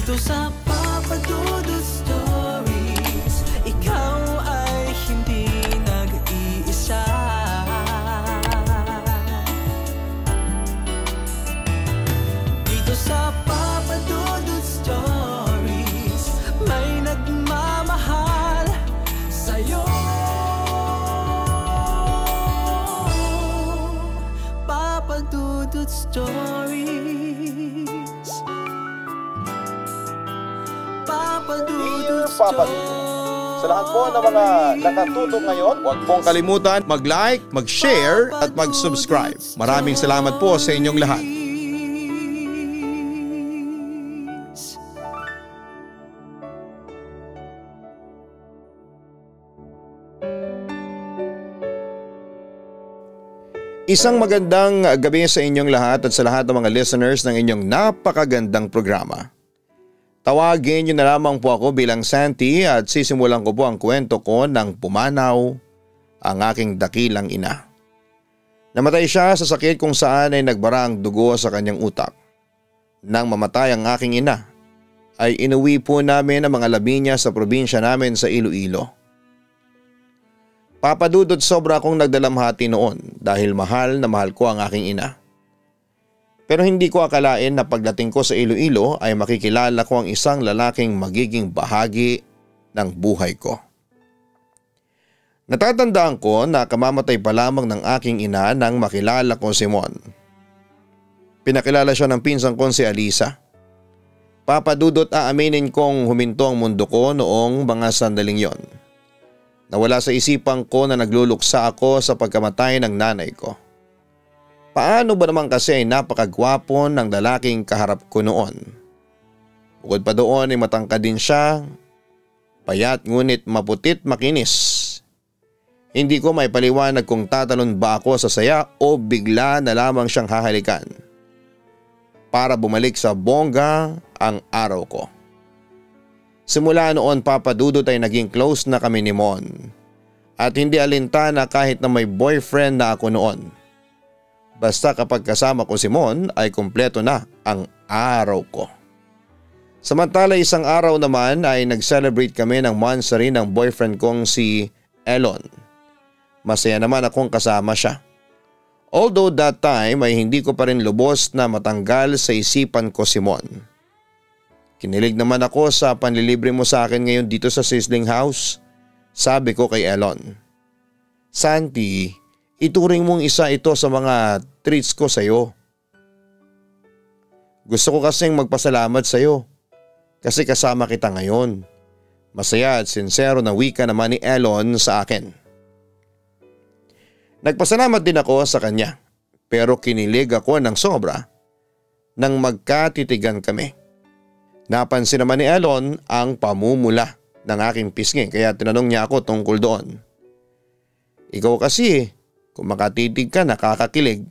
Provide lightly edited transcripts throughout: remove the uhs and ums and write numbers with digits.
Dito sa Papa Dudut Stories, ikaw ay hindi nag-iisa. Dito sa Papa Dudut Stories, may nagmamahal sa'yo. Papa Dudut Stories. Papa Dudut Stories. Sa lahat po ng mga nakatutok ngayon, huwag pong kalimutan mag-like, mag-share at mag-subscribe. Maraming salamat po sa inyong lahat. Isang magandang gabi sa inyong lahat at sa lahat ng mga listeners ng inyong napakagandang programa. Tawagin niyo na lamang po ako bilang Santi at sisimulan ko po ang kwento ko nang pumanaw ang aking dakilang ina. Namatay siya sa sakit kung saan ay nagbara ang dugo sa kanyang utak. Nang mamatay ang aking ina, ay inuwi po namin ang mga labi niya sa probinsya namin sa Iloilo. Papa Dudut, sobra akong nagdalamhati noon dahil mahal na mahal ko ang aking ina. Pero hindi ko akalain na pagdating ko sa Iloilo ay makikilala ko ang isang lalaking magiging bahagi ng buhay ko. Natatandaan ko na kamamatay pa lamang ng aking ina nang makilala ko si Mon. Pinakilala siya ng pinsan ko si Alisa. Papa Dudut, aaminin kong huminto ang mundo ko noong mga sandaling yon. Nawala sa isipan ko na nagluluksa ako sa pagkamatay ng nanay ko. Paano ba naman kasi ay napakagwapo ng lalaking kaharap ko noon? Bukod pa doon ay matangkad din siya, payat ngunit maputit makinis. Hindi ko may paliwanag kung tatalon ba ako sa saya o bigla na lamang siyang hahalikan para bumalik sa bongga ang araw ko. Simula noon, Papa Dudut, ay naging close na kami ni Mon at hindi alintana kahit na may boyfriend na ako noon. Basta kapag kasama ko si Mon ay kumpleto na ang araw ko. Samantala isang araw naman ay nag-celebrate kami ng monthsary ng boyfriend kong si Elon. Masaya naman akong kasama siya. Although that time ay hindi ko pa rin lubos na matanggal sa isipan ko si Mon. Kinilig naman ako sa panlilibre mo sa akin ngayon dito sa Sizzling House, sabi ko kay Elon. Santi, ituring mong isa ito sa mga treats ko sa iyo. Gusto ko kasing magpasalamat sa iyo kasi kasama kita ngayon. Masaya at sincero na wika naman ni Elon sa akin. Nagpasalamat din ako sa kanya pero kinilig ako ng sobra nang magkatitigan kami. Napansin naman ni Elon ang pamumula ng aking pisngi kaya tinanong niya ako tungkol doon. Ikaw kasi, kung makatitig ka nakakakilig.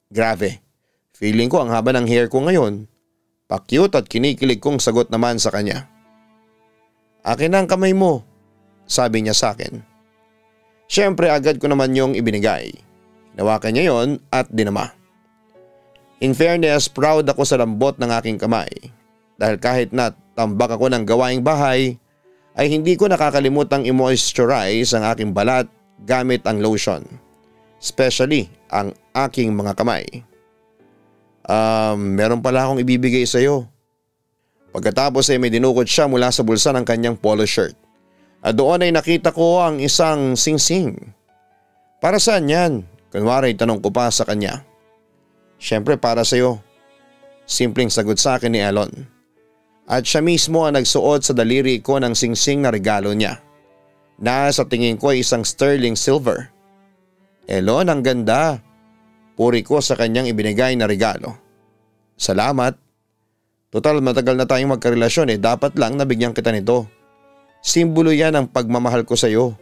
Grabe, feeling ko ang haba ng hair ko ngayon. Pa-cute at kinikilig kong sagot naman sa kanya. Akin na ang kamay mo, sabi niya sa akin. Siyempre agad ko naman yung ibinigay. Hinawakan niya yon at dinama. In fairness, proud ako sa lambot ng aking kamay. Dahil kahit na tambak ako ng gawaing bahay, ay hindi ko nakakalimutang i-moisturize ang aking balat gamit ang lotion. Especially ang aking mga kamay. Meron pala akong ibibigay sa iyo. Pagkatapos ay may dinukot siya mula sa bulsa ng kanyang polo shirt. At doon ay nakita ko ang isang singsing. Para saan yan? Kunwari tanong ko pa sa kanya. Siyempre para sa iyo. Simpleng sagot sa akin ni Elon. At siya mismo ang nagsuot sa daliri ko ng singsing na regalo niya. Na sa tingin ko ay isang sterling silver. Elon, ang ganda. Puri ko sa kanyang ibinigay na regalo. Salamat. Total matagal na tayong magkarelasyon dapat lang nabigyan kita nito. Simbolo yan ng pagmamahal ko sa iyo.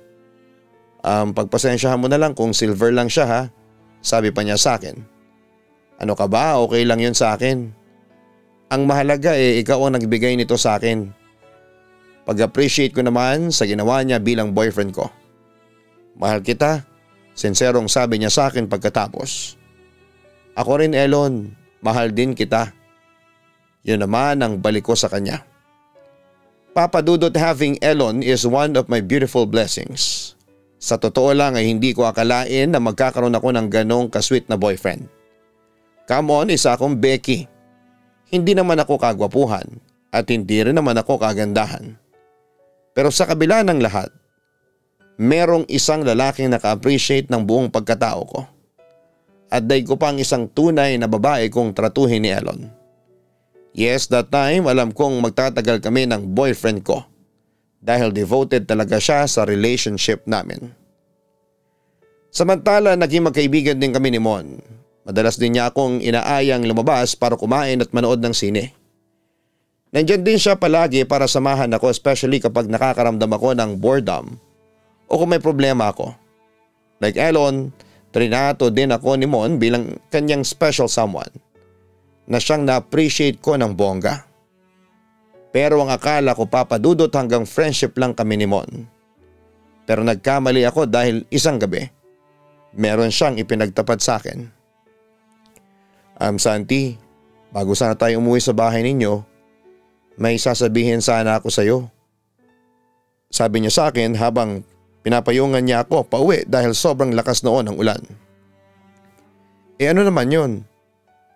Pagpasensyahan mo na lang kung silver lang siya ha, sabi pa niya sa akin. Ano ka ba? Okay lang yun sa akin. Ang mahalaga ikaw ang nagbigay nito sa akin. Pag-appreciate ko naman sa ginawa niya bilang boyfriend ko. Mahal kita, sinserong sabi niya sa akin pagkatapos. Ako rin Elon, mahal din kita. Yun naman ang balik ko sa kanya. Papa Dudut, having Elon is one of my beautiful blessings. Sa totoo lang ay hindi ko akalain na magkakaroon ako ng ganong kasweet na boyfriend. Come on, isa akong Becky. Hindi naman ako kagwapuhan at hindi rin naman ako kagandahan. Pero sa kabila ng lahat, merong isang lalaking naka-appreciate ng buong pagkatao ko. At daig ko pang isang tunay na babae kong tratuhin ni Elon. Yes, that time alam kong magtatagal kami ng boyfriend ko dahil devoted talaga siya sa relationship namin. Samantala naging magkaibigan din kami ni Mon. Madalas din niya akong inaayang lumabas para kumain at manood ng sine. Nandyan din siya palagi para samahan ako, especially kapag nakakaramdam ako ng boredom o kung may problema ako. Like Elon, trinato din ako ni Mon bilang kanyang special someone na siyang na-appreciate ko ng bongga. Pero ang akala ko, Papa Dudut, hanggang friendship lang kami ni Mon. Pero nagkamali ako dahil isang gabi, meron siyang ipinagtapat sa akin. Santi, bago sana tayo umuwi sa bahay ninyo, may sasabihin sana ako sa iyo. Sabi niya sa akin habang pinapayungan niya ako pauwi dahil sobrang lakas noon ng ulan. Ano naman yun?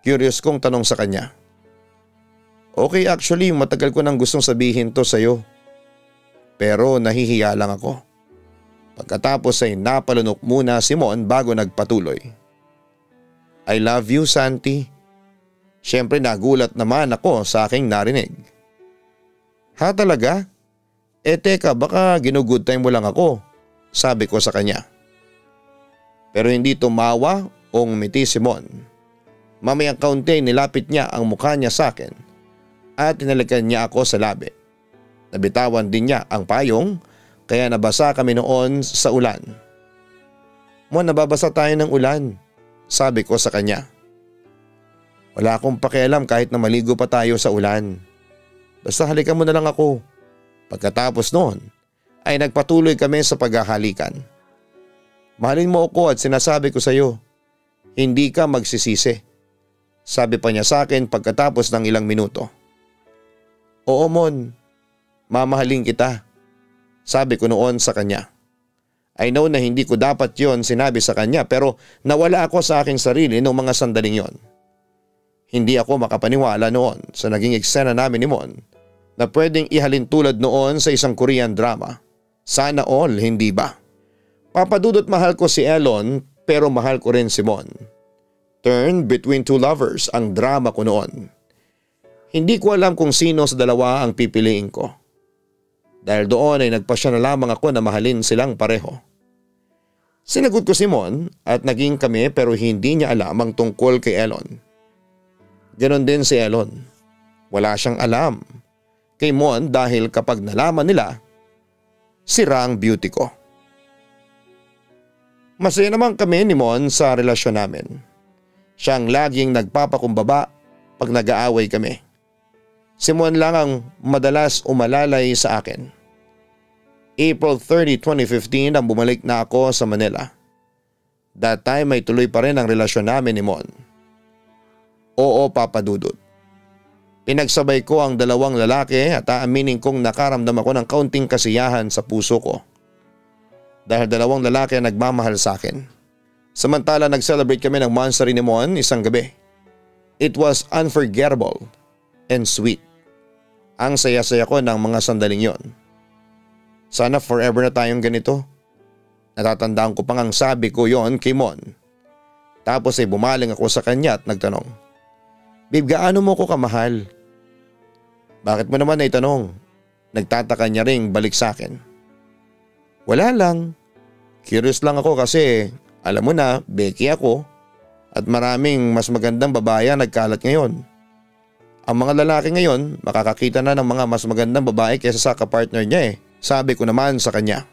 Curious kong tanong sa kanya. Okay, actually matagal ko nang gustong sabihin to sa'yo. Pero nahihiya lang ako. Pagkatapos ay napalunok muna si Mon bago nagpatuloy. I love you, Santi. Siyempre nagulat naman ako sa aking narinig. Ha, talaga? Teka, baka ginugood time mo lang ako, sabi ko sa kanya. Pero hindi tumawa o ngumiti si Mon. Mamayang kaunti nilapit niya ang mukha niya sa akin at tinalikan niya ako sa labi. Nabitawan din niya ang payong kaya nabasa kami noon sa ulan. Mon, nababasa tayo ng ulan, sabi ko sa kanya. Wala akong pakialam kahit na maligo pa tayo sa ulan. Basta halikan mo na lang ako. Pagkatapos noon ay nagpatuloy kami sa paghahalikan. Mahalin mo ako at sinasabi ko sa iyo, hindi ka magsisisi. Sabi pa niya sa akin pagkatapos ng ilang minuto. Oo, Mon, mamahalin kita, sabi ko noon sa kanya. I know na hindi ko dapat yon sinabi sa kanya pero nawala ako sa aking sarili noong mga sandaling yon. Hindi ako makapaniwala noon sa naging eksena namin ni Mon na pwedeng ihalin tulad noon sa isang Korean drama. Sana all, hindi ba? Papa Dudut, mahal ko si Elon pero mahal ko rin si Mon. Turn between two lovers ang drama ko noon. Hindi ko alam kung sino sa dalawa ang pipiliin ko. Dahil doon ay nagpasya na lamang ako na mahalin silang pareho. Sinagot ko si Mon at naging kami pero hindi niya alam ang tungkol kay Elon. Ganon din si Elon. Wala siyang alam kay Mon dahil kapag nalaman nila, sira ang beauty ko. Masaya naman kami ni Mon sa relasyon namin. Siya ang laging nagpapakumbaba pag nag-aaway kami. Si Mon lang ang madalas umalalay sa akin. April 30, 2015 ang bumalik na ako sa Manila. That time ay tuloy pa rin ang relasyon namin ni Mon. Oo, Papa Dudut. Pinagsabay ko ang dalawang lalaki at aaminin kong nakaramdam ako ng kaunting kasiyahan sa puso ko. Dahil dalawang lalaki ang nagmamahal sa akin. Samantala nag-celebrate kami ng monthsary ni Mon isang gabi. It was unforgettable and sweet. Ang saya-saya ko ng mga sandaling yon. Sana forever na tayong ganito. Natatandaan ko pang ang sabi ko yon kay Mon. Tapos ay bumaling ako sa kanya at nagtanong, Babe, gaano mo ko kamahal? Bakit mo naman naitanong? Nagtataka niya ring balik sa akin. Wala lang. Curious lang ako kasi alam mo na, Becky ako at maraming mas magandang babae ang nagkalat ngayon. Ang mga lalaki ngayon makakakita na ng mga mas magandang babae kaysa sa kapartner niya sabi ko naman sa kanya.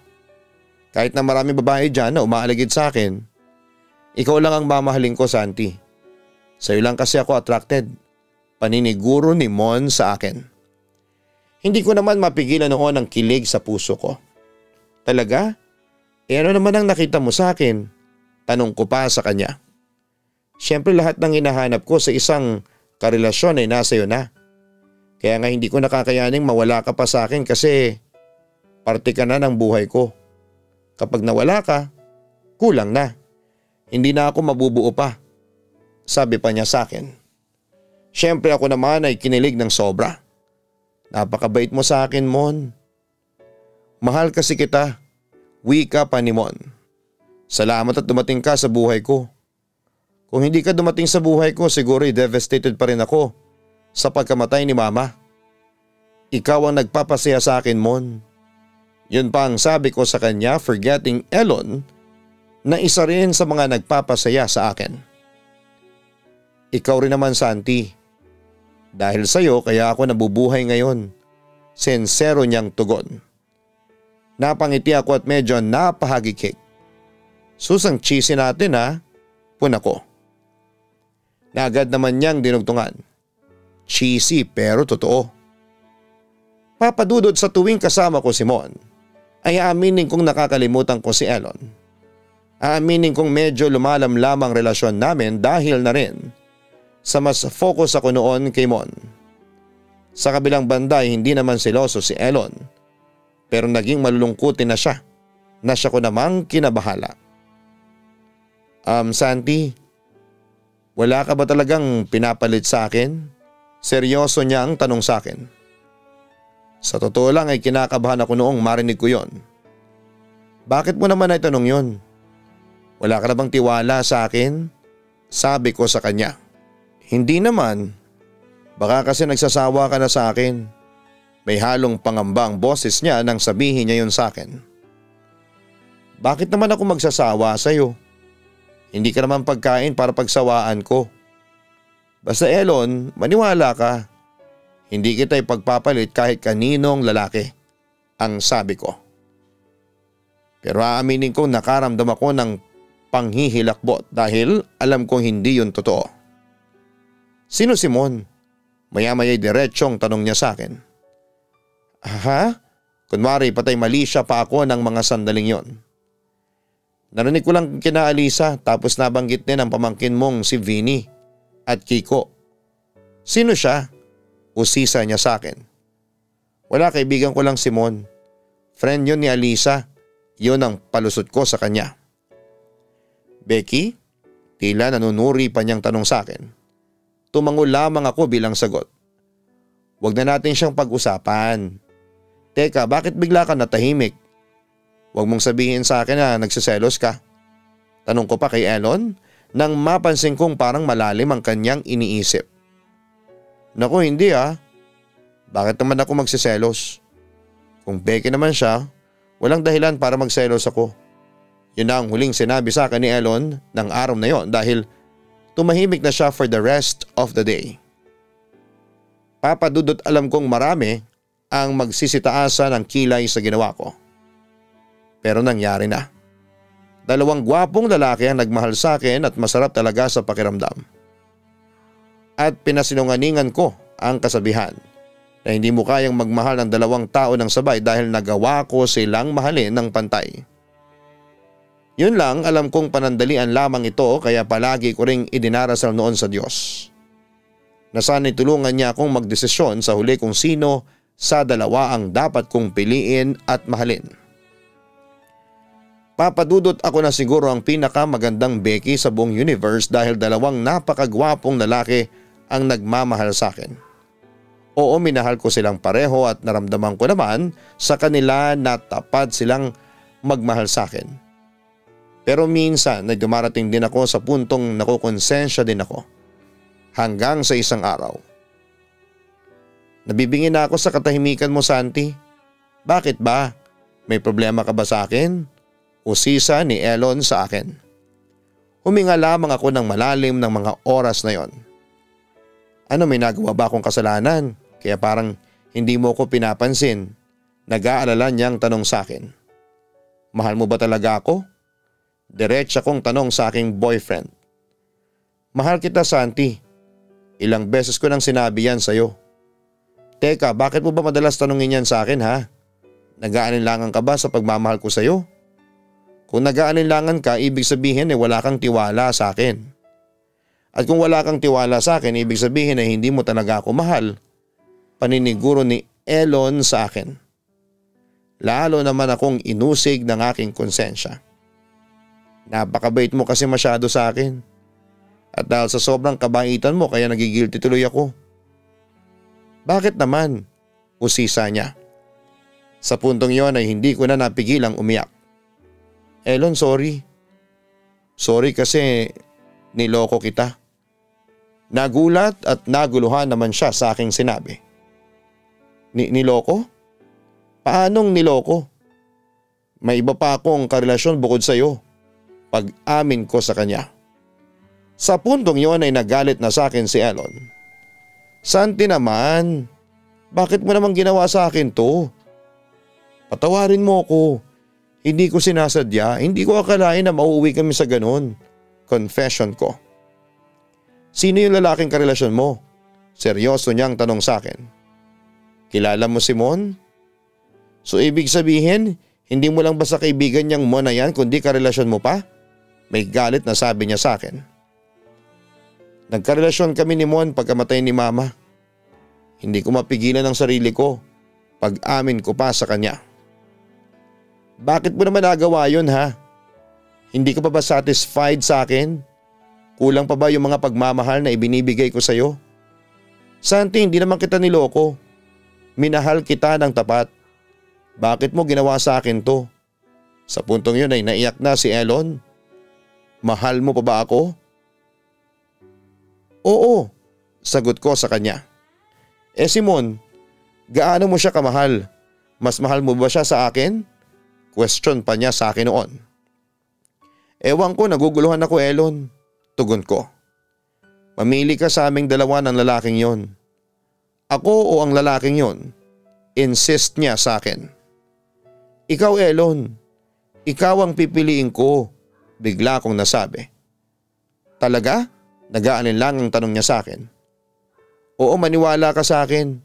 Kahit na maraming babae dyan na umaaligid sa akin, ikaw lang ang mamahalin ko, Santi. Sa'yo lang kasi ako attracted. Paniniguro ni Mon sa akin. Hindi ko naman mapigilan noon ang kilig sa puso ko. Talaga? Ano naman ang nakita mo sa akin? Tanong ko pa sa kanya. Siyempre lahat ng hinahanap ko sa isang karelasyon ay nasa iyo na. Kaya nga hindi ko nakakayaning mawala ka pa sa akin kasi parte ka na ng buhay ko. Kapag nawala ka, kulang na. Hindi na ako mabubuo pa. Sabi pa niya sa akin. Siyempre ako naman ay kinilig ng sobra. Napakabait mo sa akin, Mon. Mahal kasi kita. Wika pa ni Mon. Salamat at dumating ka sa buhay ko. Kung hindi ka dumating sa buhay ko, siguro devastated pa rin ako sa pagkamatay ni Mama. Ikaw ang nagpapasaya sa akin, Mon. Yun pa ang sabi ko sa kanya, forgetting Elon na isa rin sa mga nagpapasaya sa akin. Ikaw rin naman, Santi. Dahil sa'yo kaya ako nabubuhay ngayon. Sensero niyang tugon. Napangiti ako at medyo napahagikik. Susang cheesy natin ha, puna ko. Na agad naman niyang dinugtungan. Cheesy pero totoo. Papadudod sa tuwing kasama ko si Mon, ay aaminin kong nakakalimutan ko si Elon. Aaminin kong medyo lumalamlam ang relasyon namin dahil na rin sa mas focus ako noon kay Mon. Sa kabilang banda ay hindi naman seloso si Elon, pero naging malulungkutin na siya ko namang kinabahala. Santi, wala ka ba talagang pinapalit sa akin? Seryoso niya ang tanong sa akin. Sa totoo lang ay kinakabahan ako noong marinig ko yon. Bakit mo naman ay tanong yon? Wala ka na bang tiwala sa akin? Sabi ko sa kanya. Hindi naman. Baka kasi nagsasawa ka na sa akin. May halong pangamba ang boses niya nang sabihin niya yon sa akin. Bakit naman ako magsasawa sa iyo? Hindi ka naman pagkain para pagsawaan ko. Basta Elon, maniwala ka. Hindi kita ipagpapalit kahit kaninong lalaki. Ang sabi ko. Pero aaminin kong nakaramdam ako ng panghihilakbot dahil alam kong hindi yun totoo. Sino si Mon? Maya-maya'y diretsong tanong niya sa akin. Ha? Kunwari patay mali siya pa ako ng mga sandaling yon. Narinig ko lang kina Alisa tapos nabanggit din ang pamangkin mong si Vinny at Kiko. Sino siya? Usisa niya sa akin. Wala, kaibigan ko lang si Mon. Friend yun ni Alisa. Yun ang palusot ko sa kanya. Becky? Tila nanunuri pa niyang tanong sa akin. Tumango lamang ako bilang sagot. Huwag na natin siyang pag-usapan. Teka, bakit bigla ka natahimik? Huwag mong sabihin sa akin na nagsiselos ka. Tanong ko pa kay Elon nang mapansin kong parang malalim ang kanyang iniisip. Naku, hindi ah. Bakit naman ako magsiselos? Kung Becky naman siya, walang dahilan para magselos ako. Yun na ang huling sinabi sa akin ni Elon ng araw na yon dahil tumahimik na siya for the rest of the day. Papadudot alam kong marami ang magsisitaasa ng kilay sa ginawa ko. Pero nangyari na. Dalawang gwapong lalaki ang nagmahal sa akin at masarap talaga sa pakiramdam. At pinasinungalingan ko ang kasabihan na hindi mo kayang magmahal ng dalawang tao ng sabay dahil nagawa ko silang mahalin ng pantay. Yun lang, alam kong panandalian lamang ito kaya palagi ko ring idinarasal noon sa Diyos. Na sana'y tulungan niya akong magdesisyon sa huli kung sino sa dalawa ang dapat kong piliin at mahalin. Papadudot ako na siguro ang pinakamagandang Becky sa buong universe dahil dalawang napakagwapong lalaki ang nagmamahal sa akin. Oo, minahal ko silang pareho at naramdaman ko naman sa kanila na tapat silang magmahal sa akin. Pero minsan na dumarating din ako sa puntong nakukonsensya din ako. Hanggang sa isang araw. Nabibingin na ako sa katahimikan mo, Santi. Bakit ba? May problema ka ba sa akin? Usisa ni Elon sa akin. Huminga lamang ako ng malalim ng mga oras na yon. Ano, may nagawa ba akong kasalanan? Kaya parang hindi mo ko pinapansin. Nag-aalala niyang tanong sa akin. Mahal mo ba talaga ako? Diretsa kong tanong sa aking boyfriend. Mahal kita, Santi. Ilang beses ko nang sinabi yan sa'yo. Teka, bakit mo ba madalas tanongin yan sa akin ha? Nag-aalinlangan ka ba sa pagmamahal ko sa'yo? Kung nag-aalinlangan ka, ibig sabihin wala kang tiwala sa akin. At kung wala kang tiwala sa akin, ibig sabihin hindi mo talaga ako mahal. paniniguro ni Elon sa akin. Lalo naman akong inusig ng aking konsensya. Napakabait mo kasi masyado sa akin. At dahil sa sobrang kabaitan mo kaya nagigilty tuloy ako. Bakit naman? Usisa niya. Sa puntong yon ay hindi ko na napigilang umiyak. Elon, sorry. Sorry kasi niloko kita. Nagulat at naguluhan naman siya sa aking sinabi. Niloko? Paanong niloko? May iba pa akong karelasyon bukod sa iyo. Pag-amin ko sa kanya. Sa puntong yon ay nagalit na sa akin si Elon. Santi naman, bakit mo naman ginawa sa akin to? Patawarin mo ko. Hindi ko sinasadya, hindi ko akalain na mauuwi kami sa ganun. Confession ko. Sino yung lalaking karelasyon mo? Seryoso niyang tanong sa akin. Kilala mo si Mon? So ibig sabihin, hindi mo lang basta kaibigan niyang Mon na yan kundi karelasyon mo pa? May galit na sabi niya sa akin. Nagkarelasyon kami ni Mon pagkamatay ni Mama. Hindi ko mapigilan ang sarili ko. Pag-amin ko pa sa kanya. Bakit mo naman nagawa yun ha? Hindi ka pa ba satisfied sa akin? Kulang pa ba yung mga pagmamahal na ibinibigay ko sa'yo? Santi, hindi naman kita niloko. Minahal kita ng tapat. Bakit mo ginawa sa akin to? Sa puntong yun ay naiyak na si Elon. Mahal mo pa ba ako? Oo, sagot ko sa kanya. Simon, gaano mo siya kamahal? Mas mahal mo ba siya sa akin? Question pa niya sa akin noon. Ewan ko, naguguluhan ako Elon. Tugon ko. Mamili ka sa aming dalawa ng lalaking yon. Ako o ang lalaking yon? Insist niya sa akin. Ikaw Elon, ikaw ang pipiliin ko, bigla kong nasabi. Talaga? Nag-aalinlang ang tanong niya sa akin. Oo, maniwala ka sa akin.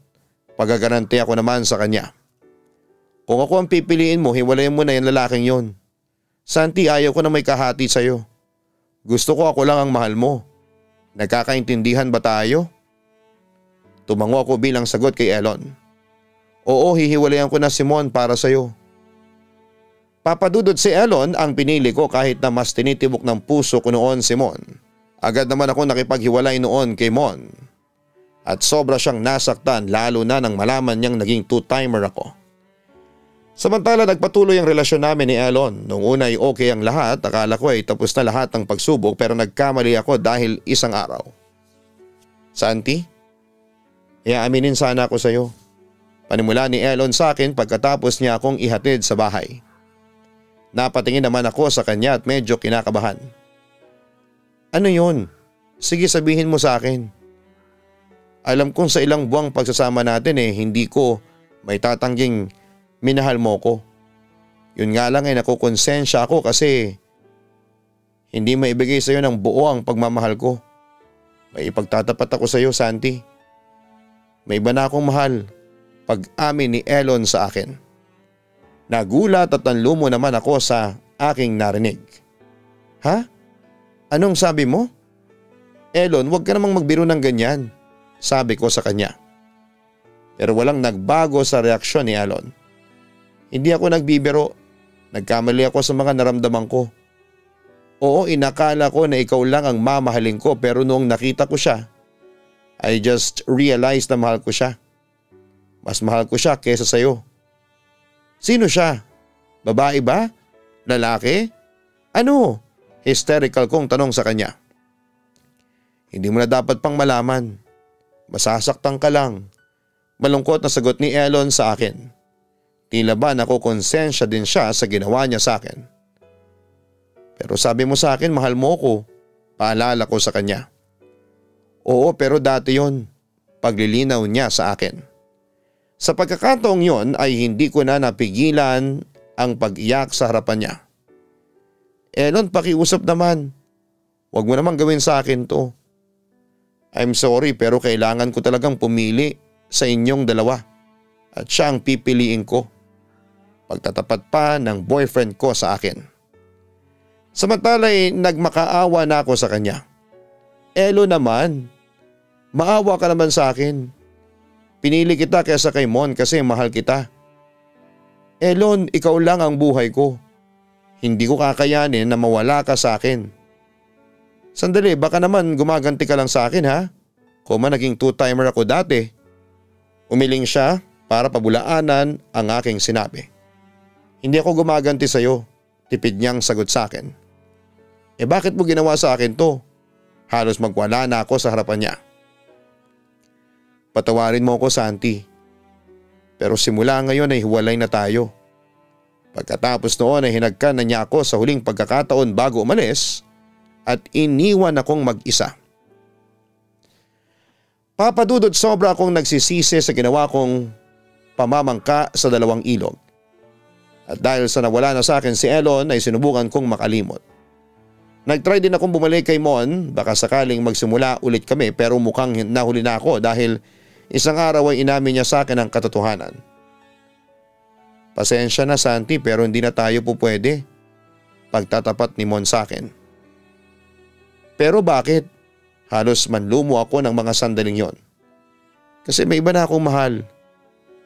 Pagagaranti ako naman sa kanya. Kung ako ang pipiliin mo, hiwalayin mo na yung lalaking yon. Santi, ayaw ko na may kahati sa'yo. Gusto ko ako lang ang mahal mo. Nagkakaintindihan ba tayo? Tumango ako bilang sagot kay Elon. Oo, hihiwalayan ko na si Mon para sa'yo. Papadudod si Elon ang pinili ko kahit na mas tinitibok ng puso ko noon si Mon. Agad naman ako nakipaghiwalay noon kay Mon. At sobra siyang nasaktan lalo na nang malaman niyang naging two-timer ako. Samantala nagpatuloy ang relasyon namin ni Elon. Noong una ay okay ang lahat, akala ko ay tapos na lahat ng pagsubok pero nagkamali ako dahil isang araw. Santi, iaaminin sana ako sa iyo. Panimula ni Elon sa akin pagkatapos niya akong ihatid sa bahay. Napatingin naman ako sa kanya at medyo kinakabahan. Ano yun? Sige sabihin mo sa akin. Alam kong sa ilang buwang pagsasama natin hindi ko may tatangging minahal mo ko. Yun nga lang nakukonsensya ako kasi hindi maibigay sa iyo ng buo ang pagmamahal ko. May ipagtatapat ako sa iyo, Santi. May iba na akong mahal. Pag-amin ni Elon sa akin. Nagulat at nanlumo naman ako sa aking narinig. Ha? Anong sabi mo? Elon, huwag ka namang magbiro ng ganyan, sabi ko sa kanya. Pero walang nagbago sa reaksyon ni Elon. Hindi ako nagbibiro. Nagkamali ako sa mga naramdaman ko. Oo, inakala ko na ikaw lang ang mamahalin ko pero noong nakita ko siya, I just realized na mahal ko siya. Mas mahal ko siya kesa sa'yo. Sino siya? Babae ba? Lalaki? Ano? Hysterical kong tanong sa kanya. Hindi mo na dapat pang malaman. Masasaktan ka lang. Malungkot na sagot ni Elon sa akin. Tila ba nakukonsensya din siya sa ginawa niya sa akin. Pero sabi mo sa akin mahal mo ko. Paalala ko sa kanya. Oo pero dati yon. Paglilinaw niya sa akin. Sa pagkakataong yon ay hindi ko na napigilan ang pag-iyak sa harapan niya. Elon, pakiusap naman. Huwag mo naman gawin sa akin to. I'm sorry pero kailangan ko talagang pumili sa inyong dalawa. At siya ang pipiliin ko. Pagtatapat pa ng boyfriend ko sa akin. Samantala nagmakaawa na ako sa kanya. Elon naman, maawa ka naman sa akin. Pinili kita kaysa kay Mon kasi mahal kita. Elon, ikaw lang ang buhay ko. Hindi ko kakayanin na mawala ka sa akin. Sandali, baka naman gumaganti ka lang sa akin ha? Kung naging two-timer ako dati. Umiling siya para pabulaanan ang aking sinabi. Hindi ako gumaganti sa'yo. Tipid niyang sagot sa akin. Bakit mo ginawa sa akin to? Halos magwala na ako sa harapan niya. Patawarin mo ako, Santi. Pero simula ngayon ay hiwalay na tayo. Pagkatapos noon ay hinagkan na niya ako sa huling pagkakataon bago umalis at iniwan akong mag-isa. Papa Dudut, sobra akong nagsisisi sa ginawa kong pamamangka sa dalawang ilog. At dahil sa nawala na sa akin si Elon ay sinubukan kong makalimot. Nagtry din akong bumalik kay Mon, baka sakaling magsimula ulit kami pero mukhang nahuli na ako dahil isang araw ay inamin niya sa akin ang katotohanan. Pasensya na, Santi, pero hindi na tayo po pwede. Pagtatapat ni Mon sa akin. Pero bakit? Halos manlumo ako ng mga sandaling yon. Kasi may iba na akong mahal.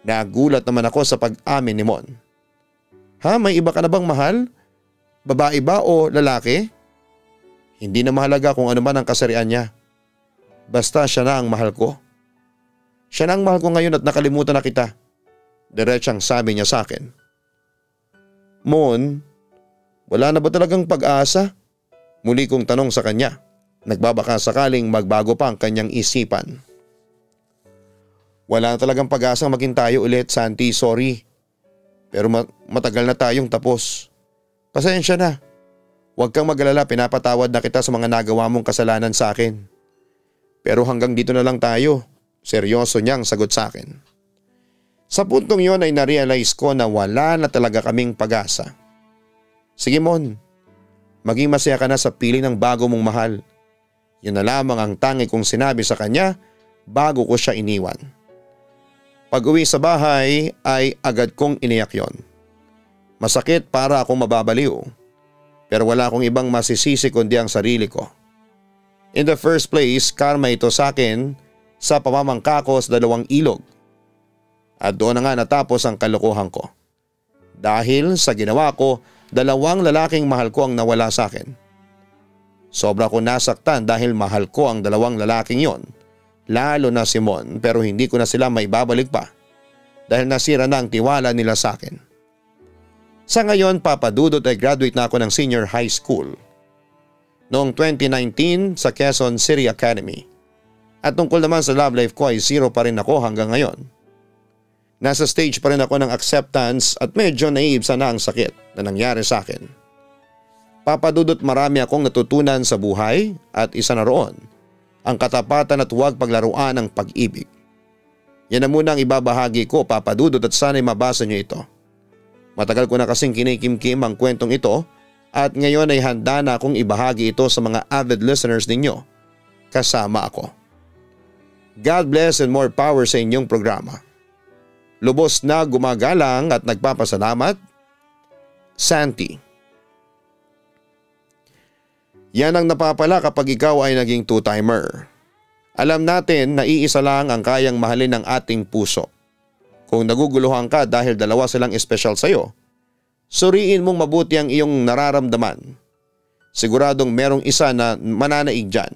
Nagulat naman ako sa pag-amin ni Mon. Ha? May iba ka na bang mahal? Babae ba o lalaki? Hindi na mahalaga kung ano man ang kasarian niya. Basta siya na ang mahal ko. Siya na ang mahal ko ngayon at nakalimutan na kita. Diretsang sabi niya sa akin. Mon, wala na ba talagang pag-asa? Muli kong tanong sa kanya. Nagbabaka sakaling magbago pa ang kanyang isipan. Wala na talagang pag-asang maging tayo ulit, Santi, sorry. Pero matagal na tayong tapos. Pasensya na. Huwag kang mag-alala, pinapatawad na kita sa mga nagawa mong kasalanan sa akin. Pero hanggang dito na lang tayo. Seryoso niyang sagot sa akin. Sa puntong yon ay narealize ko na wala na talaga kaming pag-asa. Sige Mon, maging masaya ka na sa piling ng bago mong mahal. Yun na lamang ang tangi kong sinabi sa kanya bago ko siya iniwan. Pag-uwi sa bahay ay agad kong iniyak yon. Masakit para akong mababaliw. Pero wala akong ibang masisisi kundi ang sarili ko. In the first place, karma ito sa akin sa pamamangka ko sa dalawang ilog. At doon na nga natapos ang kalokohan ko. Dahil sa ginawa ko, dalawang lalaking mahal ko ang nawala sa akin. Sobra ko nasaktan dahil mahal ko ang dalawang lalaking yon. Lalo na si Mon, pero hindi ko na sila maibabalik pa. Dahil nasira na ang tiwala nila sa akin. Sa ngayon, Papa Dudut, ay graduate na ako ng senior high school. Noong 2019 sa Quezon City Academy. At tungkol naman sa love life ko ay 0 pa rin ako hanggang ngayon. Nasa stage pa rin ako ng acceptance at medyo naiibsa na ang sakit na nangyari sa akin. Papa Dudut, marami akong natutunan sa buhay at isa na roon ang katapatan at huwag paglaruan ng pag-ibig. Yan na muna ang ibabahagi ko, Papa Dudut, at sana'y mabasa niyo ito. Matagal ko na kasing kinikimkim ang kwentong ito at ngayon ay handa na akong ibahagi ito sa mga avid listeners ninyo. Kasama ako. God bless and more power sa inyong programa. Lubos na gumagalang at nagpapasalamat, Santi. Yan ang napapala kapag ikaw ay naging two-timer. Alam natin na iisa lang ang kayang mahalin ng ating puso. Kung naguguluhan ka dahil dalawa silang espesyal sa'yo, suriin mong mabuti ang iyong nararamdaman. Siguradong merong isa na mananaig dyan.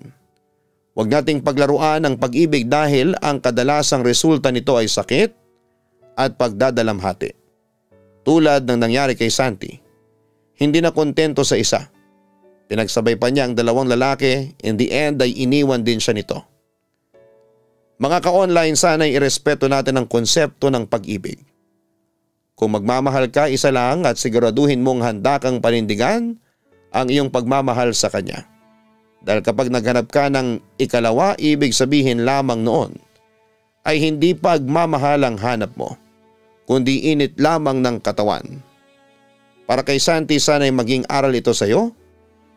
Huwag nating paglaruan ang pag-ibig dahil ang kadalasang resulta nito ay sakit at pagdadalamhati. Tulad ng nangyari kay Santi. Hindi na kontento sa isa. Pinagsabay pa niya ang dalawang lalaki, in the end ay iniwan din siya nito. Mga ka-online, sana'y irespeto natin ang konsepto ng pag-ibig. Kung magmamahal ka, isa lang at siguraduhin mong handa kang panindigan ang iyong pagmamahal sa kanya. Dahil kapag naghanap ka ng ikalawa, ibig sabihin lamang noon ay hindi pagmamahal ang hanap mo, kundi init lamang ng katawan. Para kay Santi, sana'y maging aral ito sa iyo.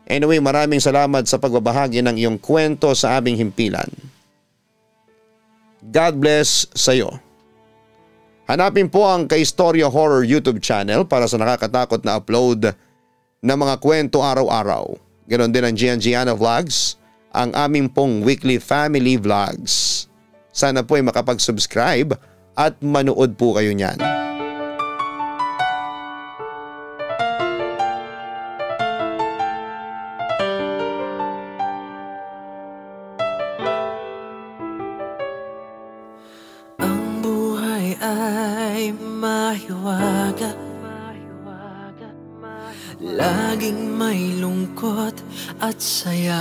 Anyway, maraming salamat sa pagbabahagi ng iyong kwento sa aming himpilan. God bless sa iyo. Hanapin po ang Kaistorya Horror YouTube channel para sa nakakatakot na upload ng mga kwento araw-araw. Ganon din ang Gian Gianna Vlogs, ang aming pong weekly family vlogs. Sana po ay makapag-subscribe at manood po kayo niyan. Ang buhay ay mahiwaga, laging may lungkot at saya.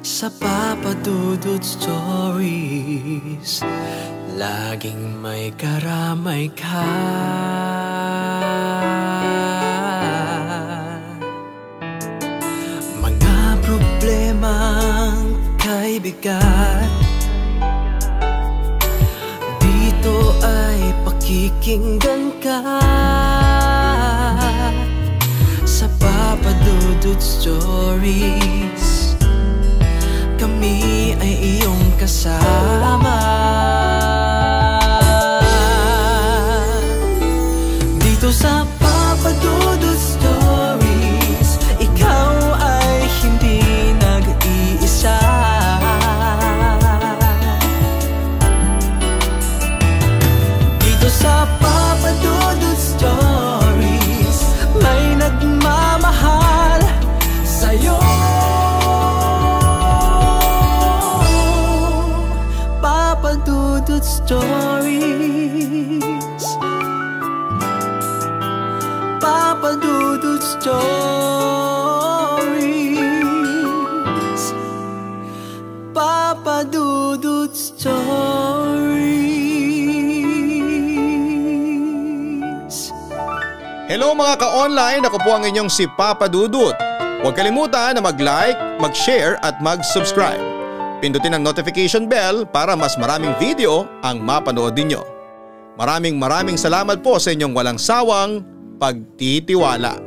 Sa Papa Dudut Stories, laging may karamay ka. Mga problemang kay bigat, dito ay pakikinggan ka. Sa Papa Dudut Stories, kami ay iyong kasama. Dito sa Papa Dudut Stories, ikaw ay hindi nag-iisa. Dito sa Papa Dudut Stories, may nagmamahal sa'yo. Papa Dudut Stories, Papa Dudut Stories, Papa Dudut Stories. Hello mga ka-online, ako po ang inyong si Papa Dudut. Huwag kalimutan na mag-like, mag-share at mag-subscribe. Pindutin ang notification bell para mas maraming video ang mapanood ninyo. Maraming salamat po sa inyong walang sawang pagtitiwala.